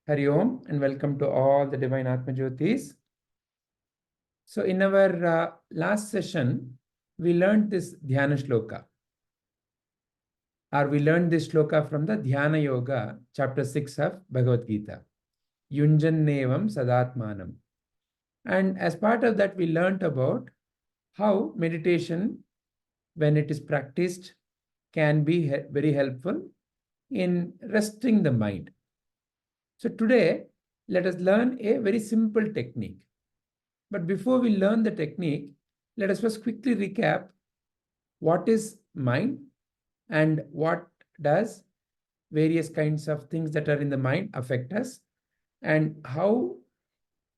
Hari Om and welcome to all the divine Atmajyotis. So in our last session, we learned this Dhyana Shloka, or we learned this shloka from the Dhyana Yoga, chapter 6 of Bhagavad Gita, Yunjannevam Sadatmanam. And as part of that, we learned about how meditation, when it is practiced, can be very helpful in resting the mind. So today, let us learn a very simple technique. But before we learn the technique, let us first quickly recap what is mind and what does various kinds of things that are in the mind affect us and how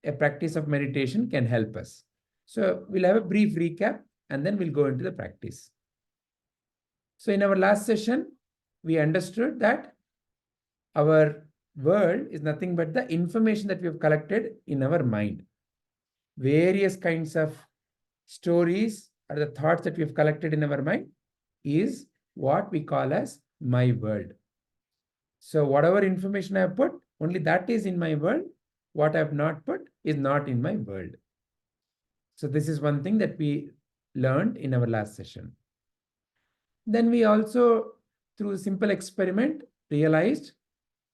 a practice of meditation can help us. So we'll have a brief recap and then we'll go into the practice. So in our last session, we understood that our world is nothing but the information that we have collected in our mind. Various kinds of stories or the thoughts that we have collected in our mind is what we call as my world. So whatever information I have put, only that is in my world. What I have not put is not in my world. So this is one thing that we learned in our last session. Then we also, through a simple experiment, realized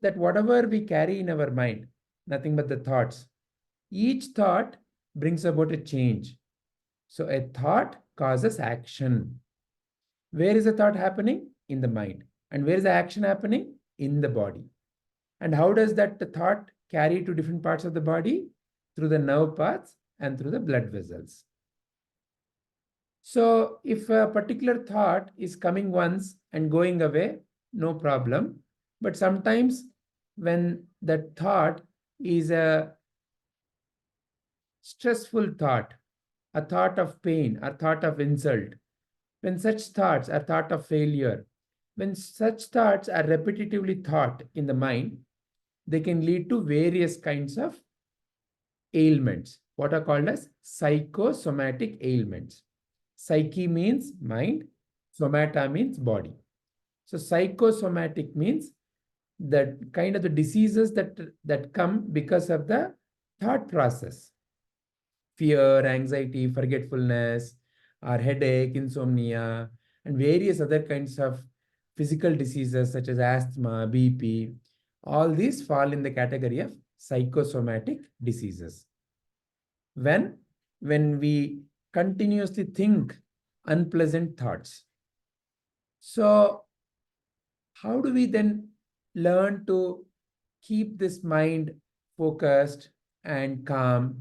that whatever we carry in our mind, nothing but the thoughts, each thought brings about a change. So a thought causes action. Where is the thought happening? In the mind. And where is the action happening? In the body. And how does that thought carry to different parts of the body? Through the nerve paths and through the blood vessels. So if a particular thought is coming once and going away, no problem. But sometimes when that thought is a stressful thought, a thought of pain, a thought of insult, when such thoughts are thought of failure, when such thoughts are repetitively thought in the mind, they can lead to various kinds of ailments, what are called as psychosomatic ailments. Psyche means mind, somata means body. So psychosomatic means that kind of the diseases that come because of the thought process. Fear, anxiety, forgetfulness, or headache, insomnia, and various other kinds of physical diseases such as asthma, BP, all these fall in the category of psychosomatic diseases. When we continuously think unpleasant thoughts. So how do we then learn to keep this mind focused and calm?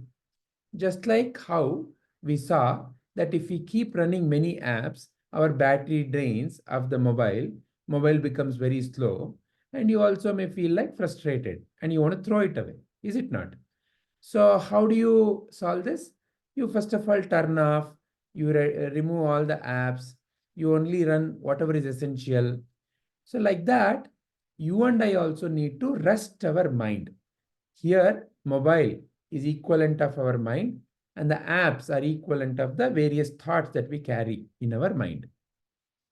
Just like how we saw that if we keep running many apps, our battery drains of the mobile becomes very slow, and you also may feel like frustrated and you want to throw it away, is it not? So how do you solve this? You first of all turn off, you remove all the apps, you only run whatever is essential. So like that, you and I also need to rest our mind. Here, mobile is equivalent of our mind and the apps are equivalent of the various thoughts that we carry in our mind.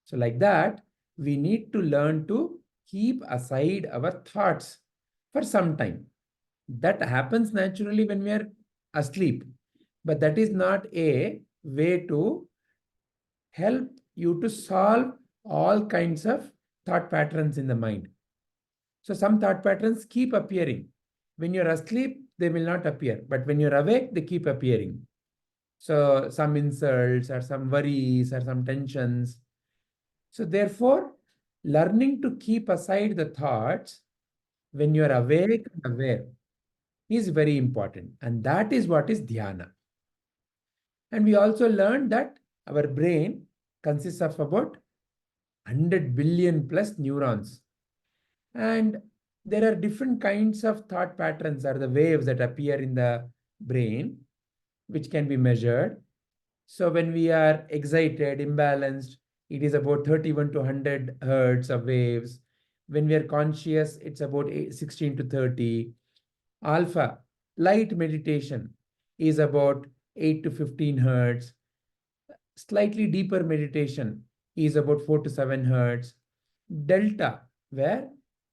So like that, we need to learn to keep aside our thoughts for some time. That happens naturally when we are asleep, but that is not a way to help you to solve all kinds of thought patterns in the mind. So some thought patterns keep appearing. When you're asleep, they will not appear, but when you're awake, they keep appearing. So some insults or some worries or some tensions. So therefore, learning to keep aside the thoughts when you're awake and aware is very important. And that is what is dhyana. And we also learned that our brain consists of about 100 billion plus neurons. And there are different kinds of thought patterns or the waves that appear in the brain, which can be measured. So when we are excited, imbalanced, it is about 31 to 100 hertz of waves. When we are conscious, it's about 16 to 30. Alpha, light meditation, is about 8 to 15 hertz. Slightly deeper meditation is about 4 to 7 hertz. Delta, where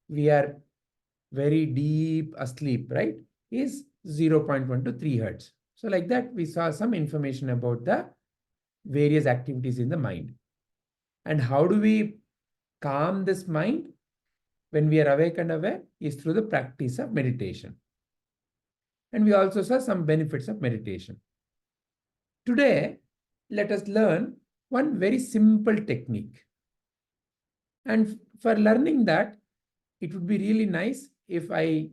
we are very deep asleep, right, is 0.1 to 3 hertz. So like that, we saw some information about the various activities in the mind. And how do we calm this mind when we are awake and aware is through the practice of meditation. And we also saw some benefits of meditation. Today, let us learn one very simple technique. And for learning that, it would be really nice if I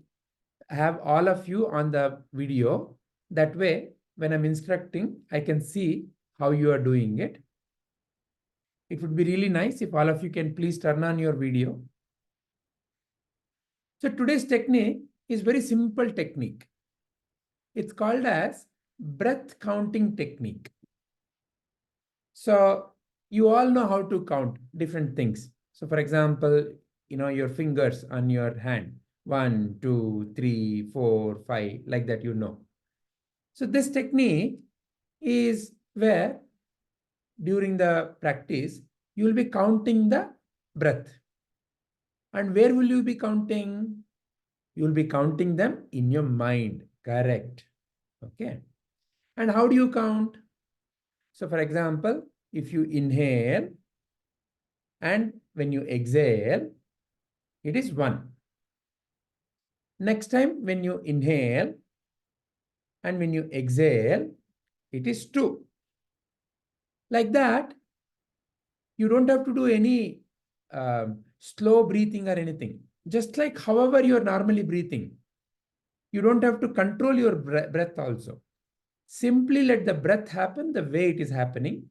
have all of you on the video. That way, when I'm instructing, I can see how you are doing it. It would be really nice if all of you can please turn on your video. So today's technique is very simple technique. It's called as breath counting technique. So you all know how to count different things. So for example, your fingers on your hand, 1, 2, 3, 4, 5, like that, So this technique is where during the practice, you will be counting the breath. And where will you be counting? You will be counting them in your mind. Correct. Okay. And how do you count? So for example, if you inhale and when you exhale, it is 1. Next time when you inhale and when you exhale, it is 2. Like that, you don't have to do any slow breathing or anything. Just like however you are normally breathing, you don't have to control your breath also. Simply let the breath happen the way it is happening.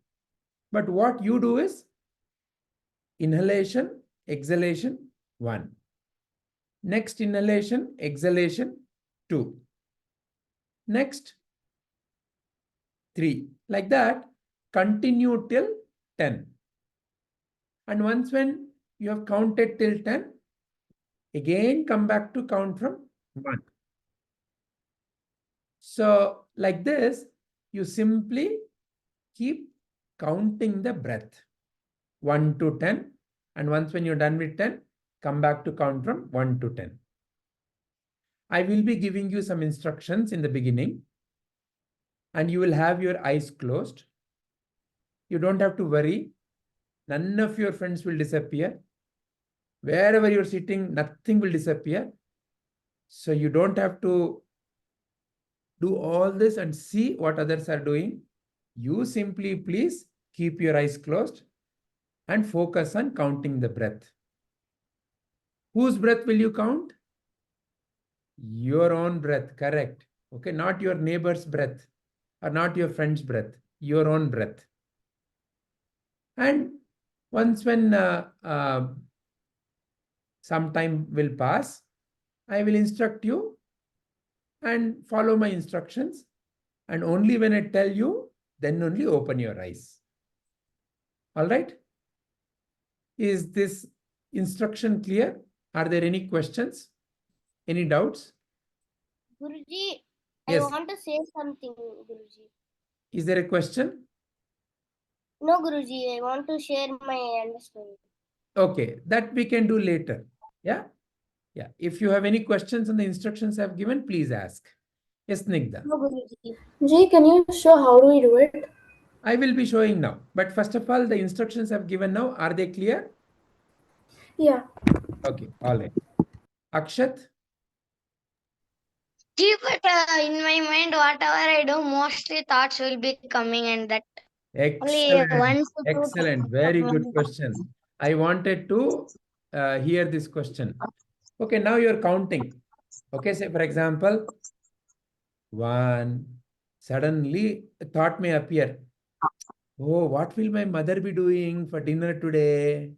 But what you do is inhalation, exhalation, 1. Next inhalation, exhalation, 2. Next, 3. Like that, continue till 10. And once when you have counted till 10, again come back to count from 1. So like this, you simply keep counting the breath 1 to 10. And once when you're done with 10, come back to count from 1 to 10. I will be giving you some instructions in the beginning. And you will have your eyes closed. You don't have to worry. None of your friends will disappear. Wherever you're sitting, nothing will disappear. So you don't have to do all this and see what others are doing. You simply please keep your eyes closed and focus on counting the breath. Whose breath will you count? Your own breath, correct. Okay, not your neighbor's breath or not your friend's breath, your own breath. And once when some time will pass, I will instruct you and follow my instructions. And only when I tell you, then only open your eyes. All right? Is this instruction clear? Are there any questions? Any doubts? Guruji, Yes. I want to say something, Guruji. Is there a question? No, Guruji, I want to share my understanding. Okay, that we can do later. Yeah? Yeah. If you have any questions on the instructions I've given, please ask. Yes, Snigdha. No, Guruji. Guruji, can you show how do we do it? I will be showing now. But first of all, the instructions I've given now, are they clear? Yeah. Okay, all right. Akshat? But in my mind, whatever I do, mostly thoughts will be coming, and that only Excellent. once or two Excellent. Very good question. I wanted to hear this question. Okay, now you're counting. Okay, say for example, 1. Suddenly a thought may appear. Oh, what will my mother be doing for dinner today?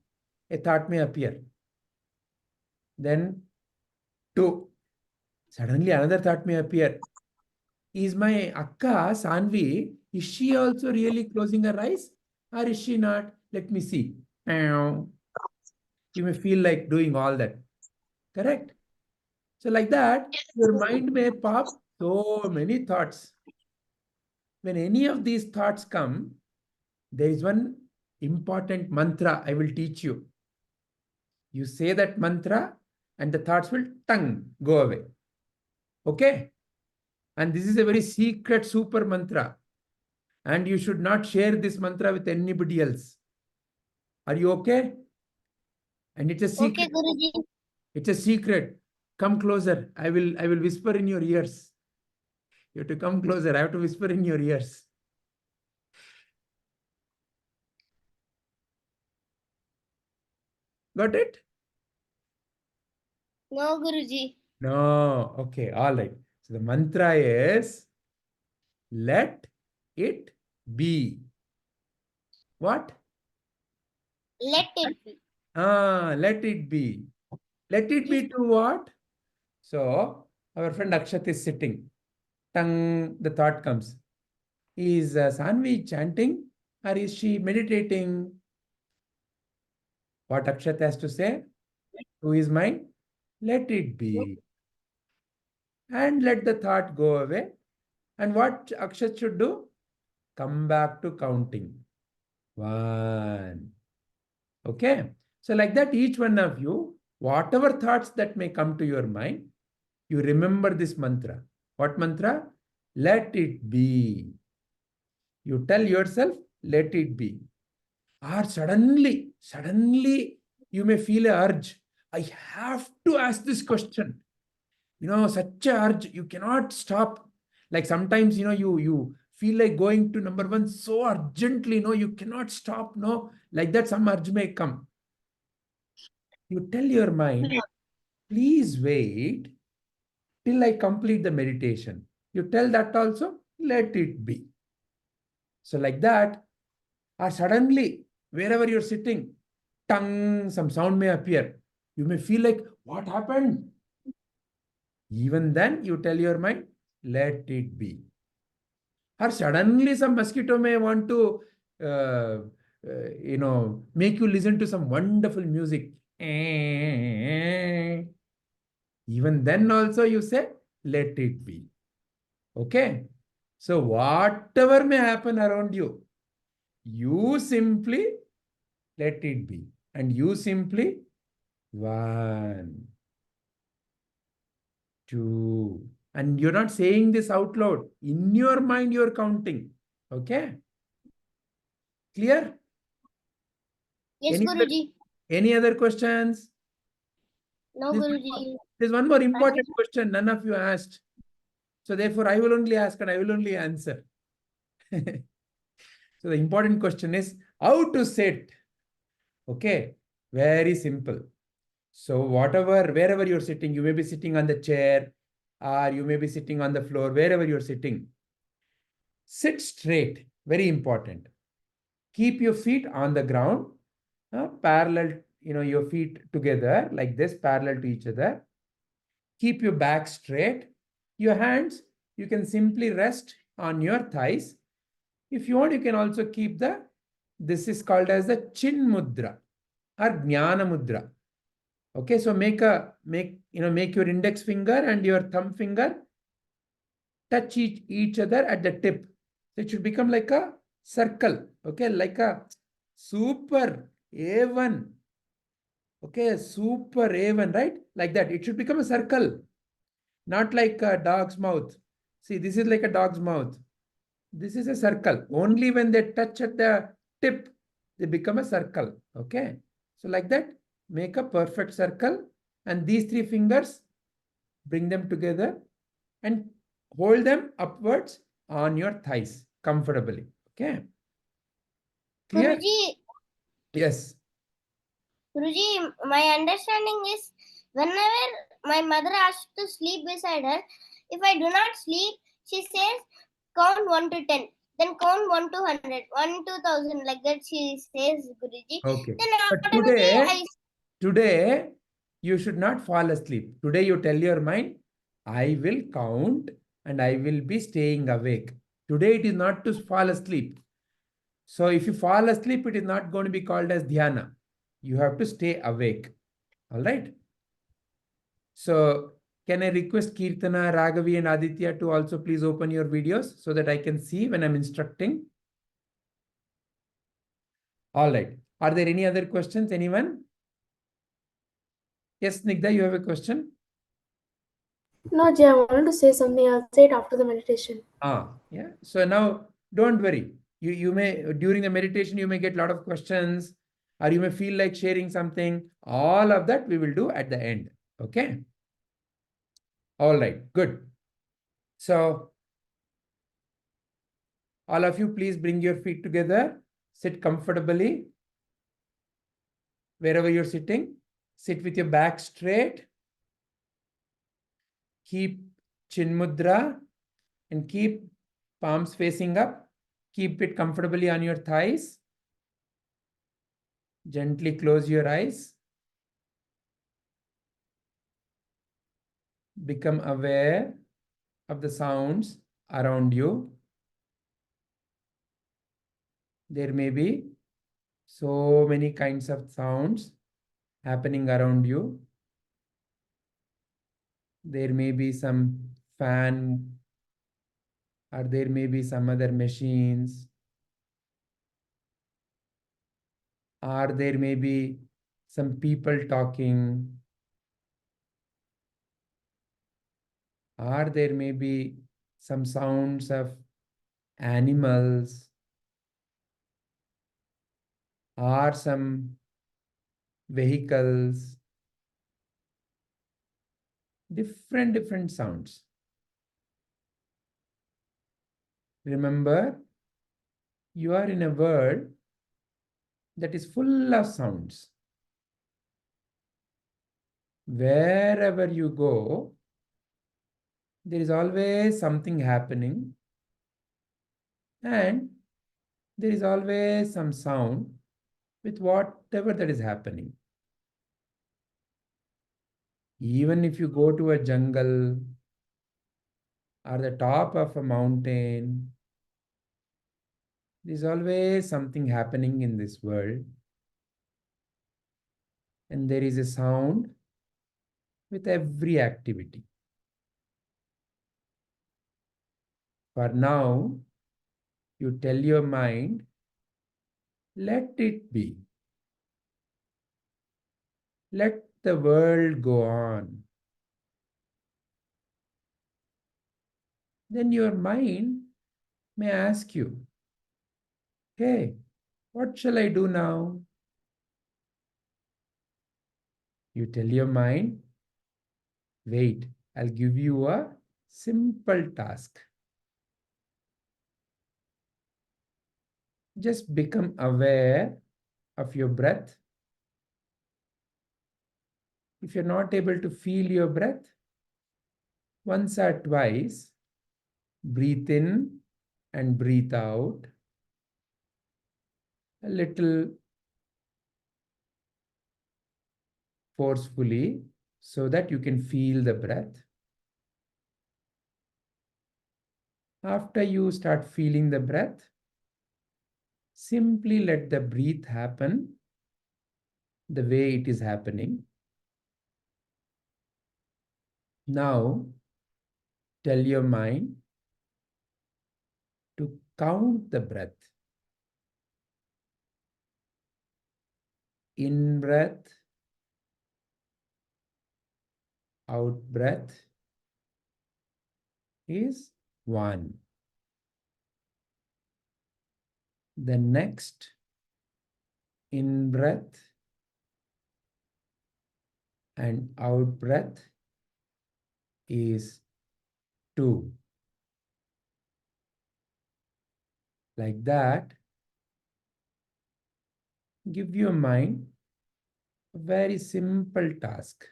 A thought may appear. Then 2. Suddenly another thought may appear. Is my Akka, Sanvi, is she also really closing her eyes? Or is she not? Let me see. You may feel like doing all that. Correct? So like that, your mind may pop so many thoughts. When any of these thoughts come, there is one important mantra I will teach you. You say that mantra and the thoughts will go away. Okay? And this is a very secret super mantra. And you should not share this mantra with anybody else. Are you okay? And it's a secret. Okay, Guruji. It's a secret. Come closer. I will whisper in your ears. You have to come closer. I have to whisper in your ears. Got it? No, Guruji. No. Okay. All right. So the mantra is let it be. What? Let it be. Let it be. Let it be to what? So our friend Akshat is sitting. The thought comes. Is Sanvi chanting or is she meditating? What Akshat has to say to his mind? Let it be. And let the thought go away. And what Akshat should do? Come back to counting. 1. Okay. So like that, each one of you, whatever thoughts that may come to your mind, you remember this mantra. What mantra? Let it be. You tell yourself, let it be. Or suddenly, you may feel a urge. I have to ask this question. Such a urge, you cannot stop. Like sometimes, you feel like going to number 1 so urgently, you cannot stop, like that some urge may come. You tell your mind, please wait till I complete the meditation. You tell that also, let it be. So like that, or suddenly, wherever you're sitting, some sound may appear. You may feel like, what happened? Even then, you tell your mind, let it be. Or suddenly some mosquito may want to, make you listen to some wonderful music. Even then also you say, let it be. Okay? So whatever may happen around you, you simply let it be. And you simply 1, 2. And you're not saying this out loud. In your mind, you're counting. Okay? Clear? Yes, Guruji. Any other questions? No, Guruji. There's one more important question none of you asked. So therefore, I will only ask and I will only answer. So the important question is how to sit. Okay? Very simple. So wherever you're sitting, you may be sitting on the chair or you may be sitting on the floor, wherever you're sitting. Sit straight, very important. Keep your feet on the ground, parallel, your feet together like this, parallel to each other. Keep your back straight. Your hands, you can simply rest on your thighs. If you want, you can also keep this is called as the chin mudra or jnana mudra. Okay, so make your index finger and your thumb finger touch each other at the tip. So it should become like a circle. Okay, like a super A1. Okay, super A1, right? Like that. It should become a circle, not like a dog's mouth. See, this is like a dog's mouth. This is a circle. Only when they touch at the tip, they become a circle. Okay, so like that, make a perfect circle. And these 3 fingers, bring them together and hold them upwards on your thighs comfortably. Okay. Clear? Guruji, Yes. Guruji, my understanding is whenever my mother asks to sleep beside her, if I do not sleep, she says count 1 to 10. Then count 1 to 100, 1 to 1000, like that she says, Guruji. Okay. Then But today, you should not fall asleep. Today, you tell your mind, I will count and I will be staying awake. Today, it is not to fall asleep. So if you fall asleep, it is not going to be called as dhyana. You have to stay awake. All right. So can I request Kirtana, Raghavi and Aditya to also please open your videos so that I can see when I'm instructing? All right. Are there any other questions? Anyone? Yes, Snigdha, you have a question? No, Jay, I wanted to say something. I'll say it after the meditation. Yeah. So now don't worry. You may, during the meditation, you may get a lot of questions, or you may feel like sharing something. All of that we will do at the end. Okay. All right. Good. So all of you, please bring your feet together. Sit comfortably wherever you're sitting. Sit with your back straight. Keep chin mudra and keep palms facing up. Keep it comfortably on your thighs. Gently close your eyes. Become aware of the sounds around you. There may be so many kinds of sounds happening around you. There may be some fan, or there may be some other machines, or there may be some people talking, or there may be some sounds of animals, or some vehicles, different sounds. Remember, you are in a world that is full of sounds. Wherever you go, there is always something happening, and there is always some sound with whatever that is happening. Even if you go to a jungle or the top of a mountain, there is always something happening in this world, and there is a sound with every activity. For now, you tell your mind, let it be. Let the world go on. Then your mind may ask you, hey, what shall I do now? You tell your mind, wait, I'll give you a simple task. Just become aware of your breath. If you're not able to feel your breath, once or twice, breathe in and breathe out a little forcefully so that you can feel the breath. After you start feeling the breath, simply let the breath happen the way it is happening. Now, tell your mind to count the breath. In breath, out breath is 1. The next in breath and out breath is 2. Like that, give your mind a very simple task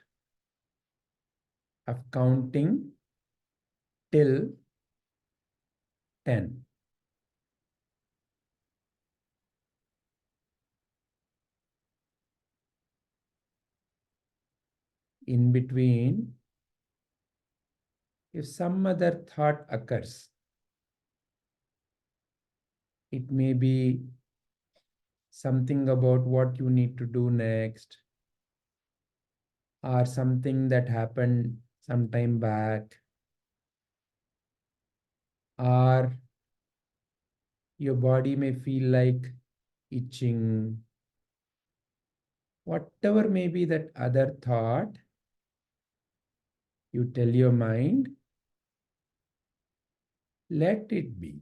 of counting till 10. In between, if some other thought occurs, it may be something about what you need to do next, or something that happened some time back, or your body may feel like itching, Whatever may be that other thought, you tell your mind, let it be.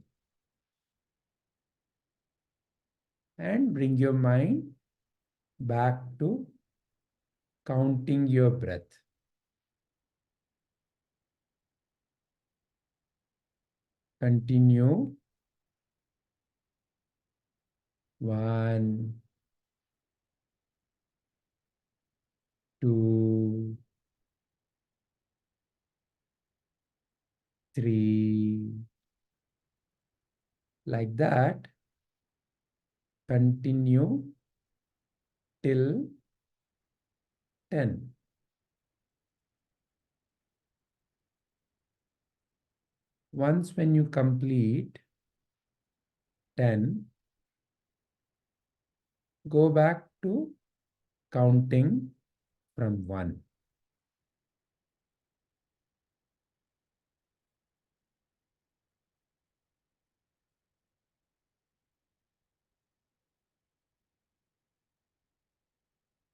And bring your mind back to counting your breath. Continue. 1, 2, 3. Like that. Continue till 10. Once when you complete 10, go back to counting from 1.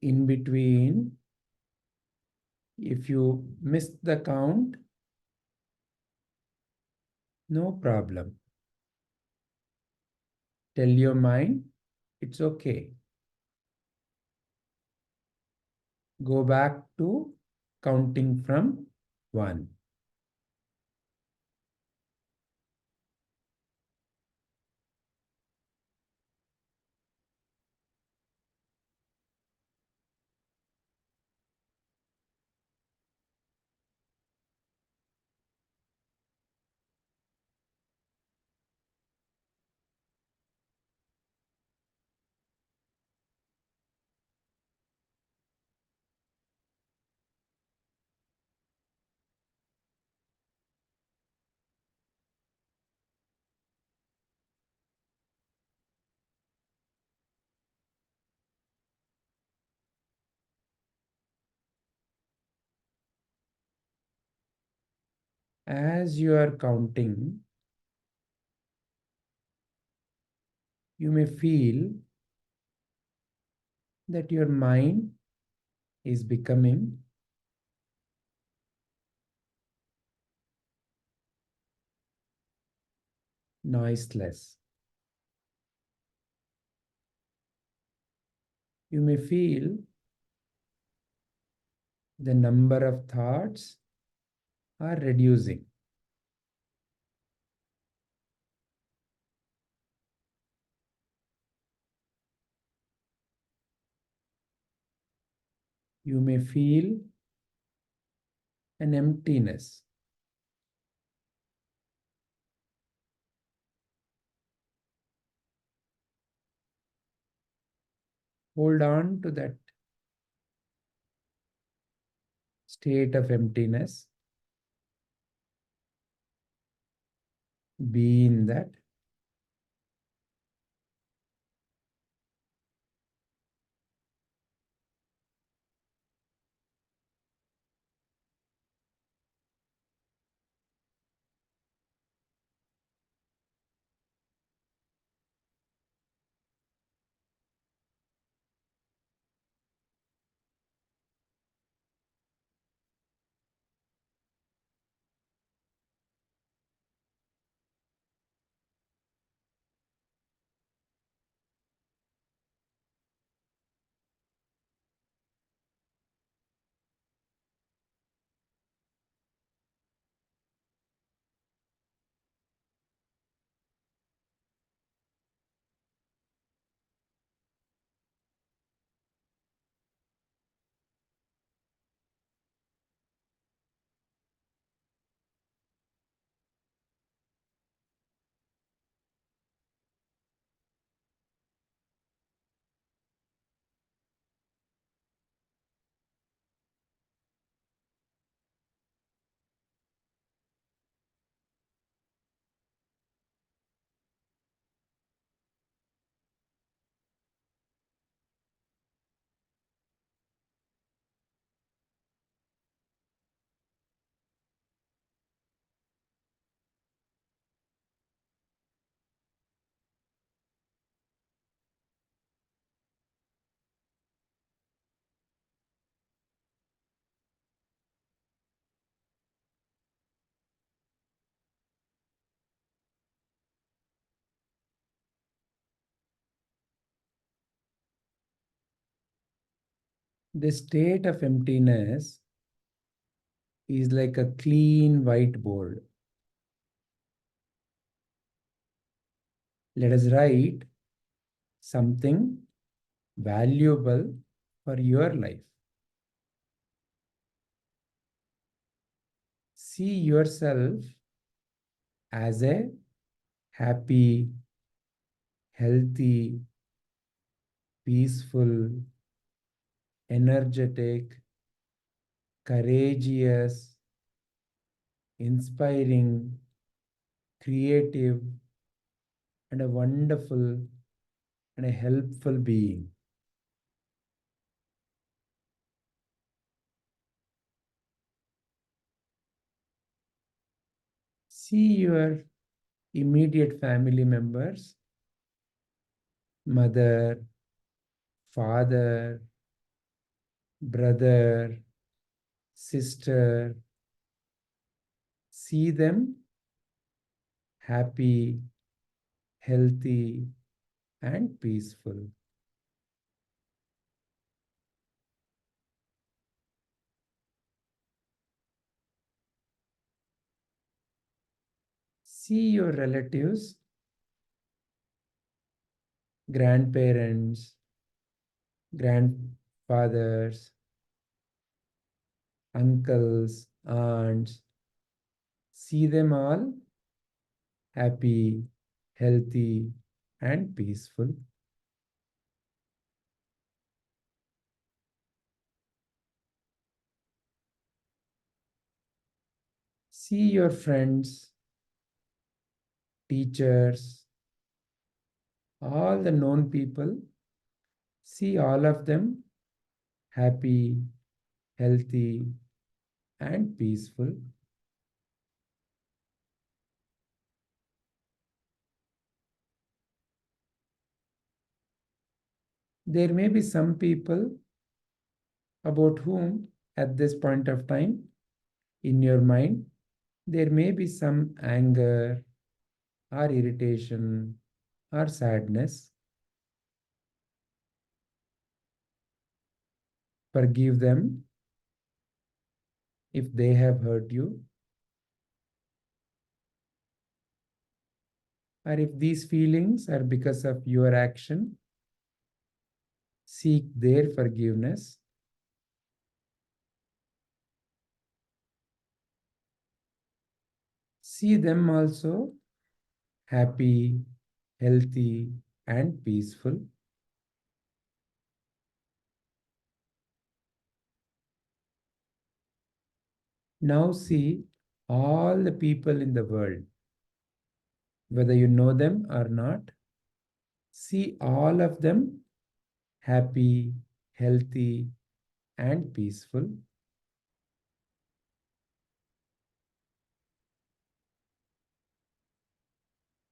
In between, if you miss the count, no problem. Tell your mind, it's okay. Go back to counting from 1. As you are counting, you may feel that your mind is becoming noiseless. You may feel the number of thoughts are reducing. You may feel an emptiness. Hold on to that state of emptiness. Be in that. This state of emptiness is like a clean whiteboard. Let us write something valuable for your life. See yourself as a happy, healthy, peaceful, energetic, courageous, inspiring, creative, and a wonderful and a helpful being. See your immediate family members, mother, father, brother, sister. See them happy, healthy, and peaceful. See your relatives, grandparents, grandfathers, uncles, aunts. See them all happy, healthy, and peaceful. See your friends, teachers, all the known people. See all of them happy, healthy, and peaceful. There may be some people about whom, at this point of time, in your mind, there may be some anger or irritation or sadness. Forgive them if they have hurt you, or if these feelings are because of your action, seek their forgiveness. See them also happy, healthy, and peaceful. Now see all the people in the world, whether you know them or not. See all of them happy, healthy, and peaceful.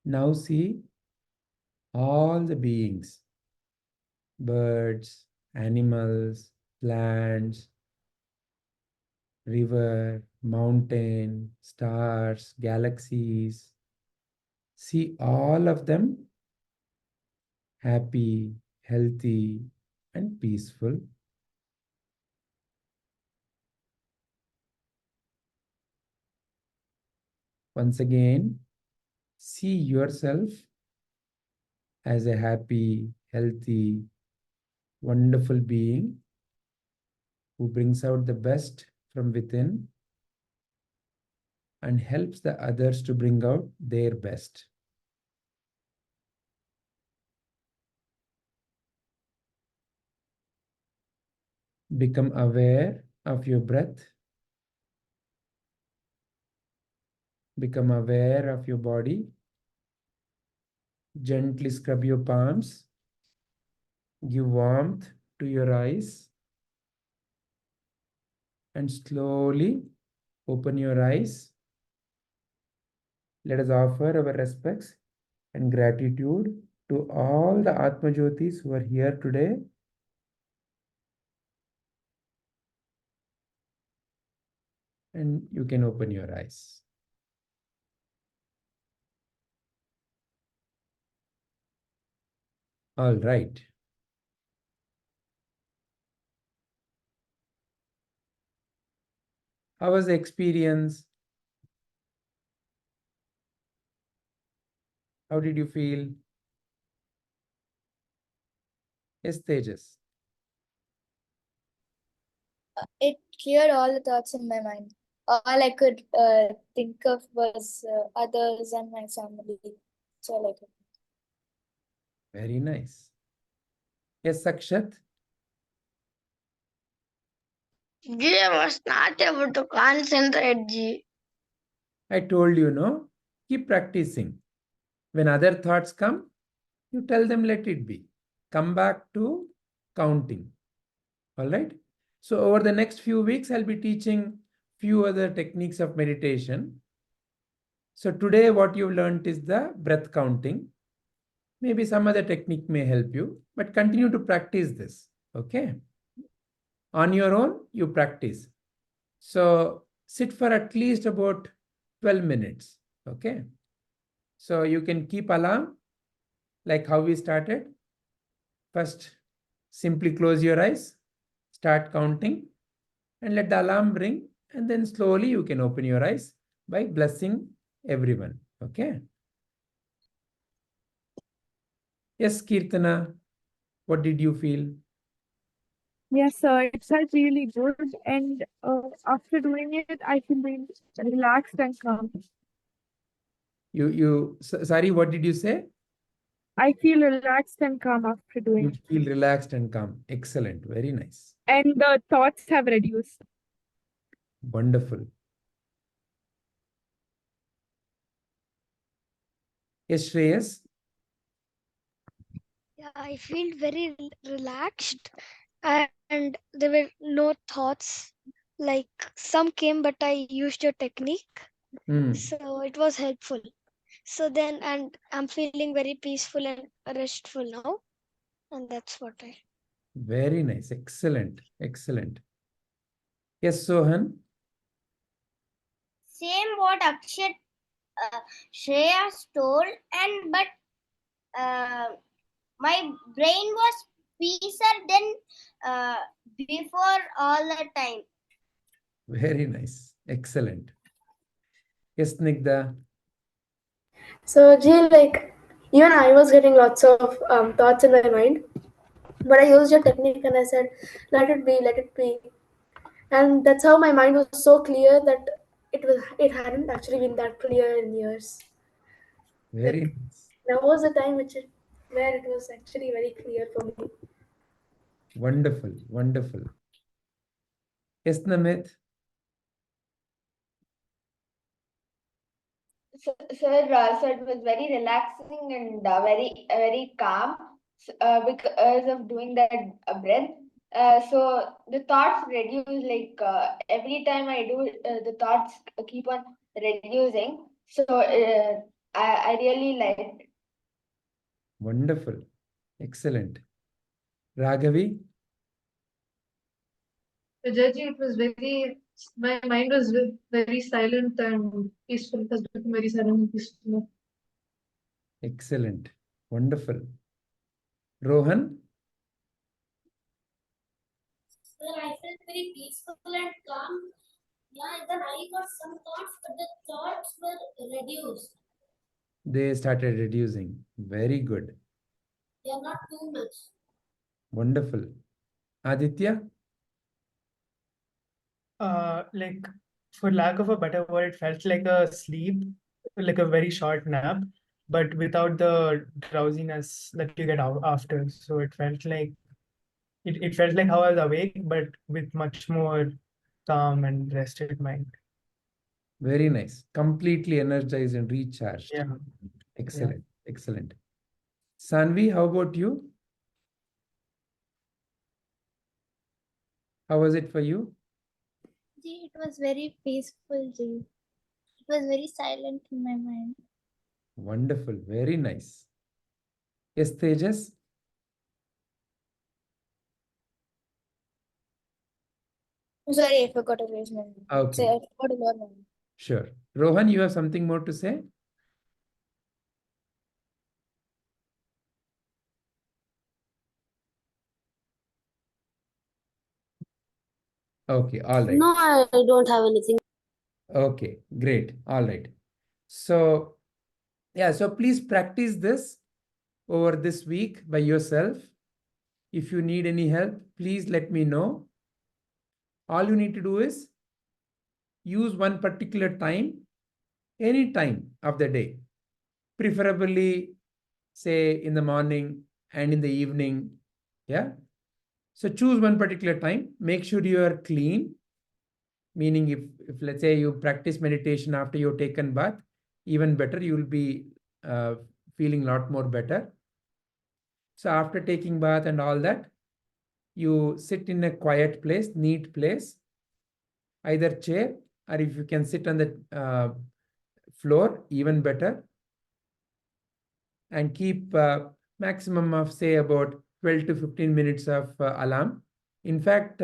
Now see all the beings, birds, animals, plants, river, mountain, stars, galaxies. See all of them happy, healthy, and peaceful. Once again, see yourself as a happy, healthy, wonderful being who brings out the best from within and helps the others to bring out their best. Become aware of your breath. Become aware of your body. Gently scrub your palms. Give warmth to your eyes. And slowly open your eyes. Let us offer our respects and gratitude to all the Atmajyotis who are here today. And you can open your eyes. All right. How was the experience? How did you feel? Yes, Tejas. It cleared all the thoughts in my mind. All I could think of was others and my family. That's all I could. Very nice. Yes, Sakshat. Ji, I was not able to concentrate, Ji. I told you, no? Keep practicing. When other thoughts come, you tell them, let it be. Come back to counting. All right. So over the next few weeks, I'll be teaching few other techniques of meditation. So today what you've learned is the breath counting. Maybe some other technique may help you, but continue to practice this. Okay. On your own, you practice. So sit for at least about 12 minutes. Okay. So you can keep alarm like how we started. First, simply close your eyes, start counting, and let the alarm ring. And then slowly you can open your eyes by blessing everyone. Okay. Yes, Kirtana, what did you feel? Yes, sir. It felt really good, and after doing it, I feel really relaxed and calm. Sorry, what did you say? I feel relaxed and calm after doing You it, feel relaxed and calm. Excellent. Very nice. and the thoughts have reduced. Wonderful. Yes, Shreyas. Yeah, I feel very relaxed and there were no thoughts. Like some came, but I used your technique, so it was helpful. So then, and I'm feeling very peaceful and restful now, and that's what I. Very nice. Excellent. Excellent. Yes, Sohan. Same what Akshat Shreya told, and but my brain was peacer than before all the time. Very nice. Excellent. Yes, Snigdha. So, Jay, like, even I was getting lots of thoughts in my mind, but I used your technique and I said, let it be, let it be. And that's how my mind was so clear that it hadn't actually been that clear in years. Very Like, nice. now was the time where it was actually very clear for me. Wonderful. Wonderful. Yes, Namit. Sir, so it was very relaxing and very calm because of doing that breath. So the thoughts reduce, like every time I do, the thoughts keep on reducing. So I really liked it. Wonderful. Excellent. Raghavi. Jaji, it was very, my mind was very silent and peaceful. It has become very silent and peaceful. Excellent. Wonderful. Rohan. Sir, I felt very peaceful and calm. Yeah, then I got some thoughts, but the thoughts were reduced. They started reducing. Very good. They are not too much. Wonderful. Aditya. Like, for lack of a better word, it felt like a sleep, like a very short nap, but without the drowsiness that you get after. So it felt like how I was awake, but with much more calm and rested mind. Very nice. Completely energized and recharged. Yeah. Excellent. Excellent. Sanvi, how about you? How was it for you? It was very peaceful, Ji. It was very silent in my mind. Wonderful. Very nice. Yes, Tejas. Sorry, I forgot to raise my hand. Okay. I forgot to lower my hand. Sure. Rohan, you have something more to say? Okay, all right. No, I don't have anything. Okay, great. All right. So, yeah, so please practice this over this week by yourself. If you need any help, please let me know. All you need to do is use one particular time, any time of the day, preferably say in the morning and in the evening. Yeah. So choose one particular time. Make sure you are clean, meaning if let's say you practice meditation after you've taken bath, even better, you will be uh, feeling a lot more better. So after taking bath and all that, you sit in a quiet place, neat place, either chair, or if you can sit on the floor, even better, and keep maximum of say about 12 to 15 minutes of alarm. In fact,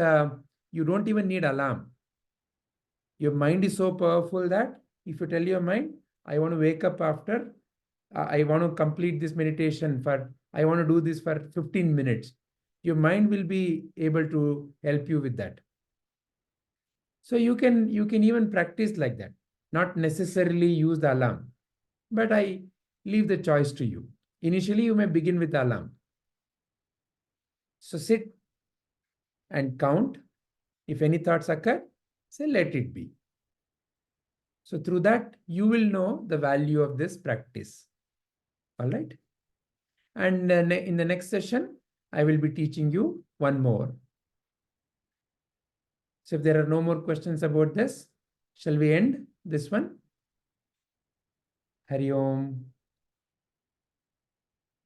you don't even need alarm. Your mind is so powerful that if you tell your mind, I want to wake up after, I want to complete this meditation for, I want to do this for 15 minutes. Your mind will be able to help you with that. So you can even practice like that, not necessarily use the alarm, but I leave the choice to you. Initially, you may begin with the alarm. So sit and count. If any thoughts occur, say let it be. So through that, you will know the value of this practice. All right. And in the next session, I will be teaching you one more. So if there are no more questions about this, shall we end this one? Hari Om.